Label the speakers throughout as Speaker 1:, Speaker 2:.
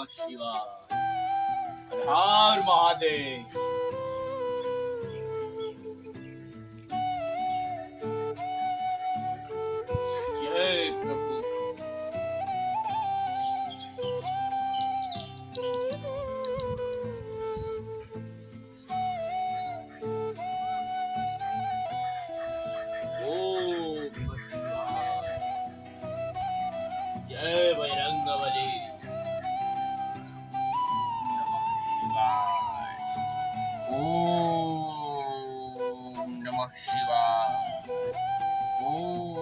Speaker 1: नमः शिवाय। हर हर महादेव। जय प्रभु। ओम नमः शिवाय। जय बजरंगबली। ओम नमः शिवाय। ओम।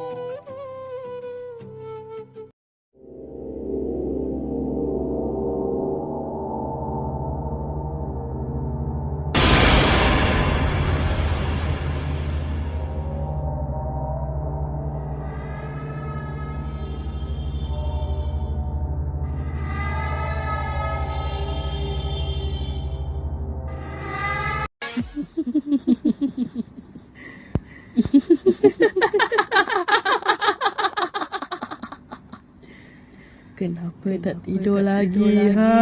Speaker 2: Kenapa tak tidur lagi? Ha?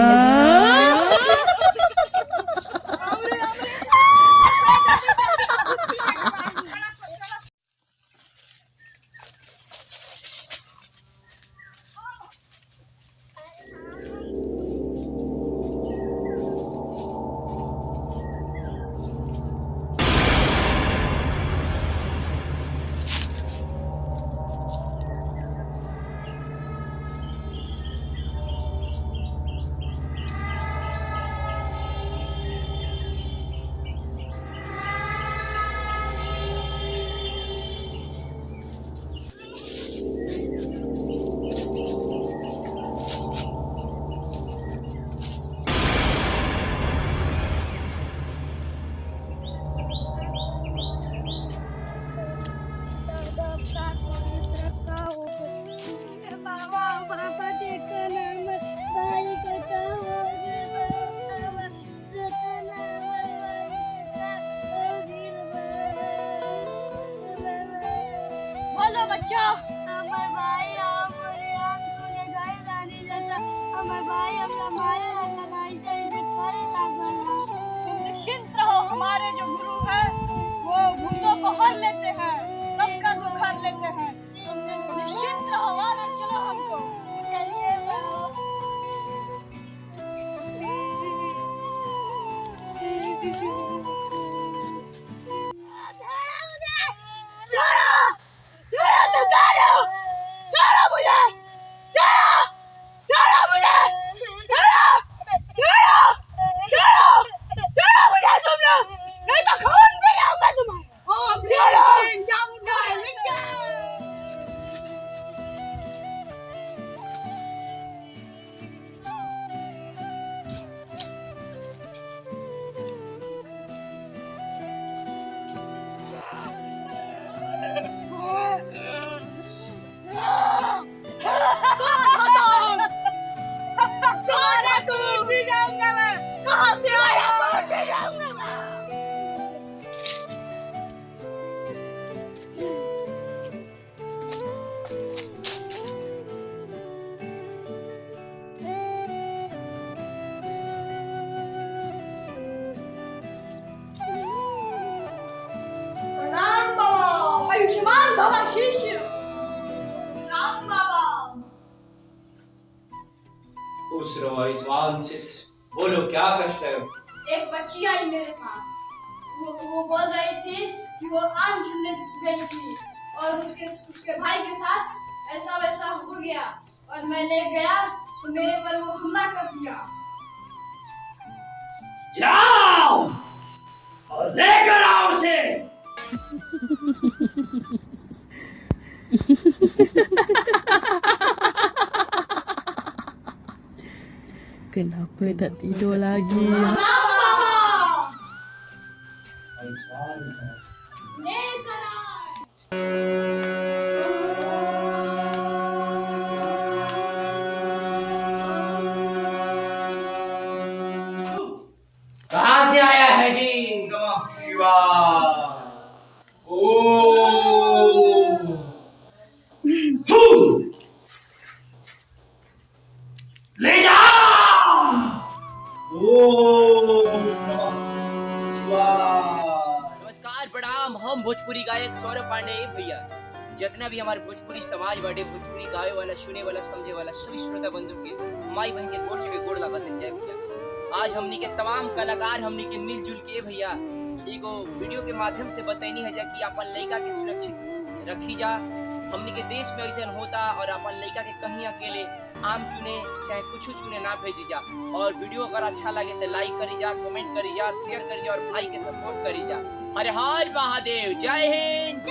Speaker 3: बोलो बच्चों, हमारे भाई हमारे यहाँ खुले गए रानी जैसा हमारे भाई अपना मारे लड़ाई से करे लगा। तुम निश्चिंत रहो, हमारे जो गुरु हैं वो भूतों को हर लेते हैं, सबका दुख हर लेते हैं। तुम निश्चिंत रहो, आगे चलो हमको। चलिए आयुष्मान बाबा शिष्य राम बाबा।
Speaker 4: खुश रहो आयुष्मान शिष्य, बोलो क्या कष्ट है?
Speaker 3: एक बच्ची आई मेरे पास, वो बोल रही थी कि वो आम चुनने गई थी और उसके भाई के साथ ऐसा वैसा हो गया और मैं ले गया तो मेरे पर वो हमला कर दिया।
Speaker 4: जाओ और लेकर आओ उसे।
Speaker 2: Kenapa tak tidur lagi?
Speaker 3: लेकर आओ।
Speaker 4: कहाँ से आया है जी?
Speaker 1: नमः शिवाय।
Speaker 4: ले जाओ।
Speaker 5: भोजपुरी गायक सौरभ पांडे भैया, जितना भी हमारे भोजपुरी समाज बाटे, भोजपुरी गावे वाला, सुने वाला, समझे वाला सभी श्रोता बंधु के माई बहन के गोड़ के गोड़ लगा जाए भैया। आज हमनी के तमाम कलाकार हमनी के मिलजुल के भैया एगो वीडियो के माध्यम से बतैनी है जा कि अपन लड़का के सुरक्षित रखी जा। हमनी के देश में ऐसा होता और अपन लड़का के कहीं अकेले आम चुने चाहे कुछ चुने ना भेजी जा। और वीडियो अगर अच्छा लगे तो लाइक करी जा, कमेंट करी जा, शेयर करी जा और भाई के सपोर्ट करी जा। हर हर महादेव, जय हिंद।